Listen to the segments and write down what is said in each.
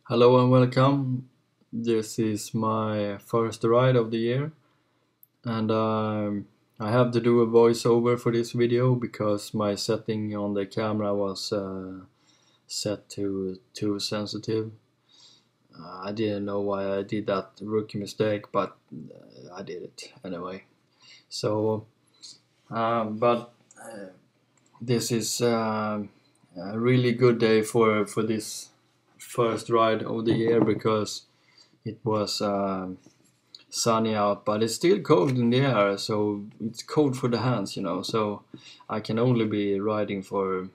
Hello and welcome. This is my first ride of the year, and I have to do a voiceover for this video because my setting on the camera was set to too sensitive. I didn't know why I did that rookie mistake, but I did it anyway. So, but this is a really good day for this first ride of the year because it was sunny out, but it's still cold in the air, so it's cold for the hands, so I can only be riding for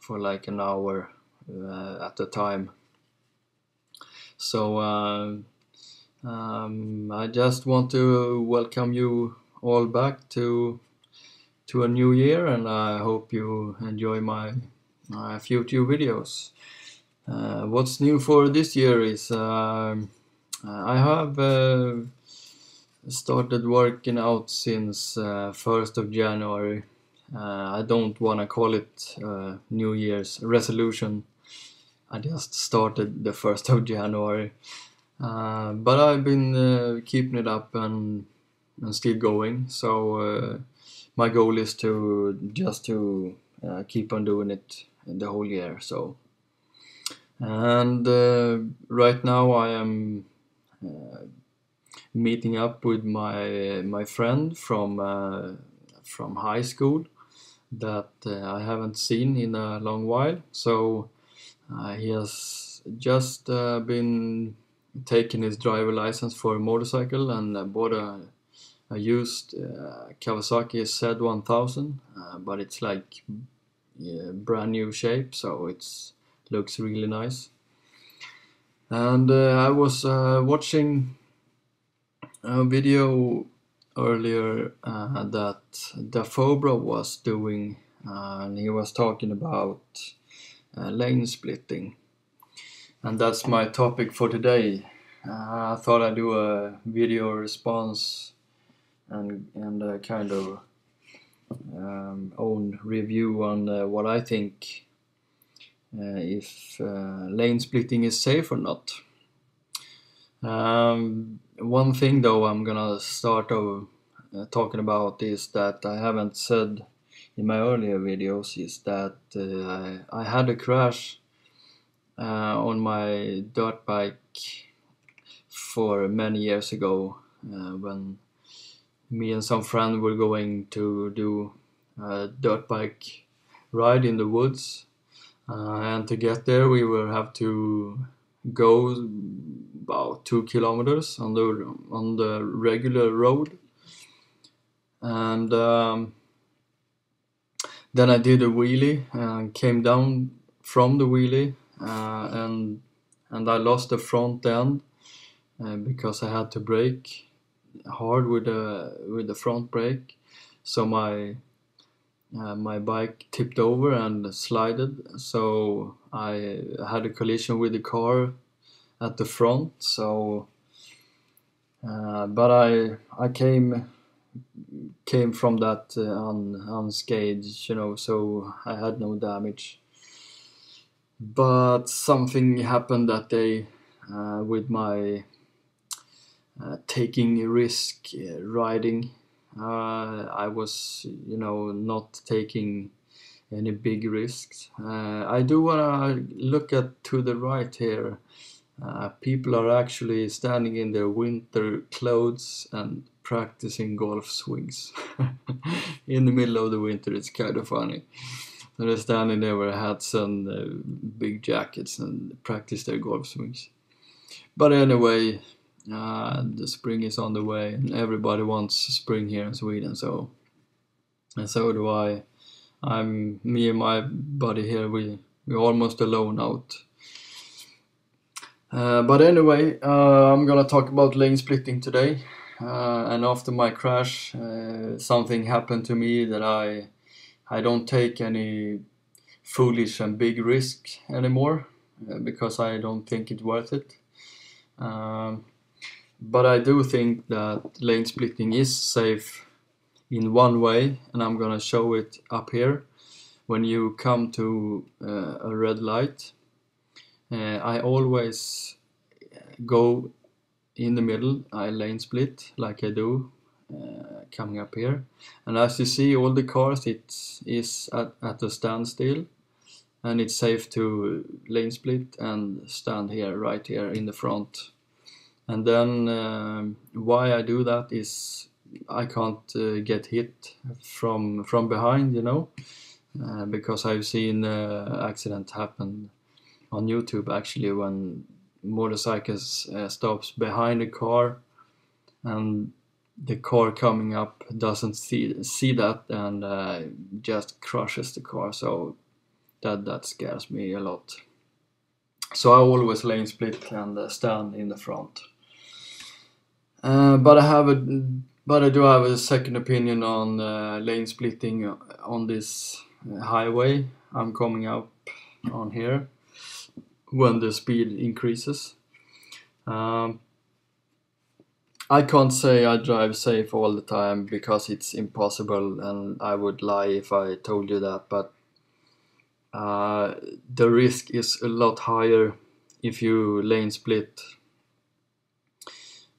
like an hour at a time. So I just want to welcome you all back to a new year, and I hope you enjoy my future videos. What's new for this year is I have started working out since 1st of January. I don't want to call it New Year's resolution. I just started the 1st of January. But I've been keeping it up and still going. So my goal is to keep on doing it the whole year. So, and right now I am meeting up with my friend from high school that I haven't seen in a long while. So he has just been taking his driver license for a motorcycle and bought a used Kawasaki Z1000, but it's like brand new shape, so it's looks really nice. And I was watching a video earlier that dafobra was doing, and he was talking about lane splitting, and that's my topic for today. I thought I'd do a video response and a kind of own review on what I think if lane splitting is safe or not. One thing though I'm gonna start talking about is that I haven't said in my earlier videos is that I had a crash on my dirt bike for many years ago when me and some friends were going to do a dirt bike ride in the woods, and to get there we will have to go about 2 kilometers on the regular road, and then I did a wheelie and came down from the wheelie, and I lost the front end because I had to brake hard with the front brake, so my bike tipped over and slided, so I had a collision with the car at the front. So but I came from that unscathed, so I had no damage. But something happened that day with my taking risk riding. I was, not taking any big risks. I do want to look at to the right here. People are actually standing in their winter clothes and practicing golf swings. In the middle of the winter, it's kind of funny. They're standing there with hats and big jackets and practice their golf swings. But anyway, the spring is on the way, and everybody wants spring here in Sweden. So, and so do I. Me and my buddy here. We're almost alone out. But anyway, I'm gonna talk about lane splitting today. And after my crash, something happened to me that I don't take any foolish and big risk anymore because I don't think it's worth it. But I do think that lane splitting is safe in one way, and I'm gonna show it up here. When you come to a red light, I always go in the middle. I lane split like I do coming up here, and as you see, all the cars is at a standstill, and it's safe to lane split and stand here, right here in the front. And then why I do that is I can't get hit from behind, you know, because I've seen accident happen on YouTube actually, when motorcycles stops behind a car and the car coming up doesn't see that and just crushes the car. So that scares me a lot. So I always lane split and stand in the front. But I do have a second opinion on lane splitting on this highway I'm coming up on here when the speed increases. I can't say I drive safe all the time because it's impossible, and I would lie if I told you that, but the risk is a lot higher if you lane split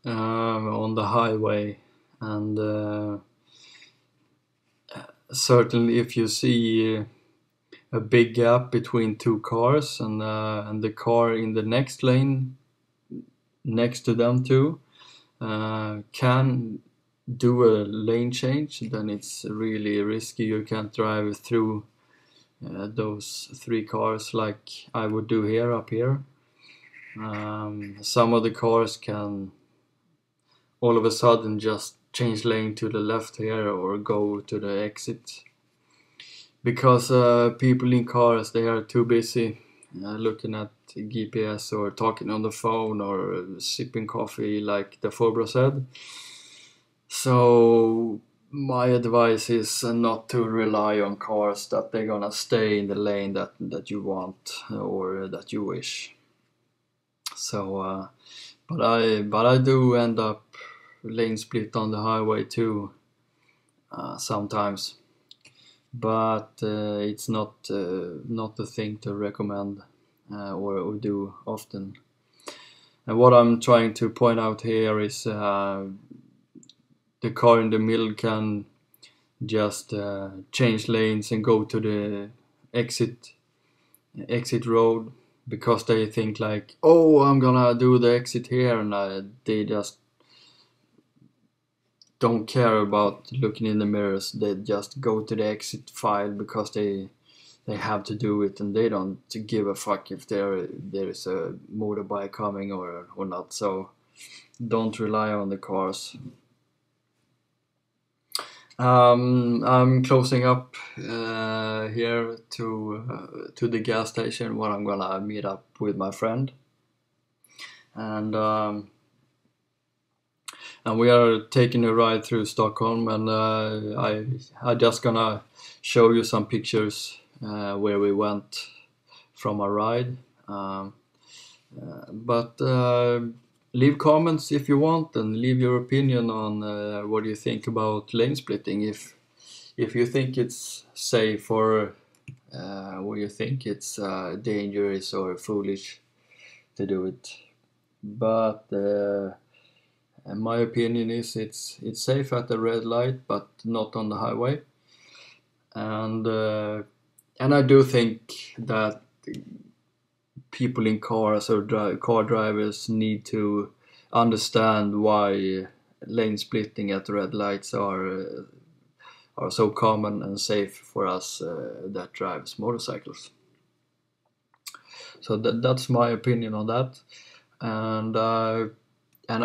on the highway, and certainly if you see a big gap between two cars and the car in the next lane next to them too can do a lane change, then it's really risky. You can't drive through those three cars like I would do here up here. Some of the cars can all of a sudden just change lane to the left here or go to the exit, because people in cars, they are too busy looking at GPS or talking on the phone or sipping coffee, like dafobra said. So my advice is not to rely on cars that they're gonna stay in the lane that you want or that you wish. So but I do end up lane split on the highway too sometimes, but it's not the thing to recommend or do often. And what I'm trying to point out here is the car in the middle can just change lanes and go to the exit road, because they think like, oh, I'm gonna do the exit here, and they just don't care about looking in the mirrors. They just go to the exit file because they have to do it, and they don't give a fuck if there is a motorbike coming or not. So don't rely on the cars. I'm closing up here to the gas station where I'm gonna meet up with my friend, and we are taking a ride through Stockholm, and I just gonna show you some pictures where we went from our ride. But leave comments if you want, and leave your opinion on what you think about lane splitting. If you think it's safe, or what you think it's dangerous or foolish to do it. But my opinion is it's safe at the red light, but not on the highway. And I do think that people in cars or car drivers need to understand why lane splitting at red lights are so common and safe for us that drives motorcycles. So that's my opinion on that, and I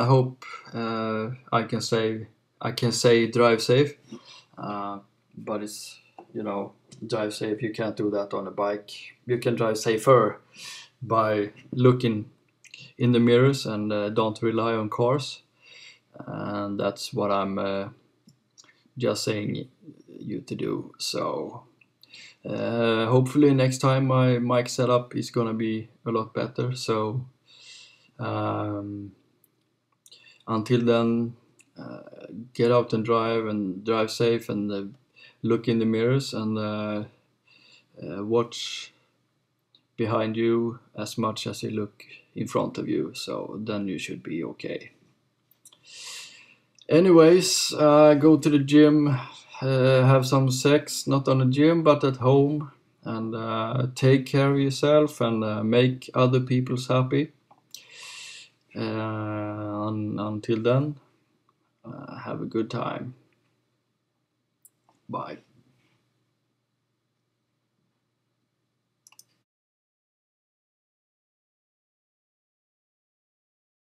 hope I can say drive safe, but it's, you know, drive safe. You can't do that on a bike. You can drive safer by looking in the mirrors and don't rely on cars, and that's what I'm just saying you to do. So hopefully next time my mic setup is gonna be a lot better. So until then, get out and drive safe, and look in the mirrors, and watch behind you as much as he look in front of you, so then you should be okay. Anyways, go to the gym, have some sex, not on the gym but at home, and take care of yourself and make other people happy. Until then, have a good time. Bye.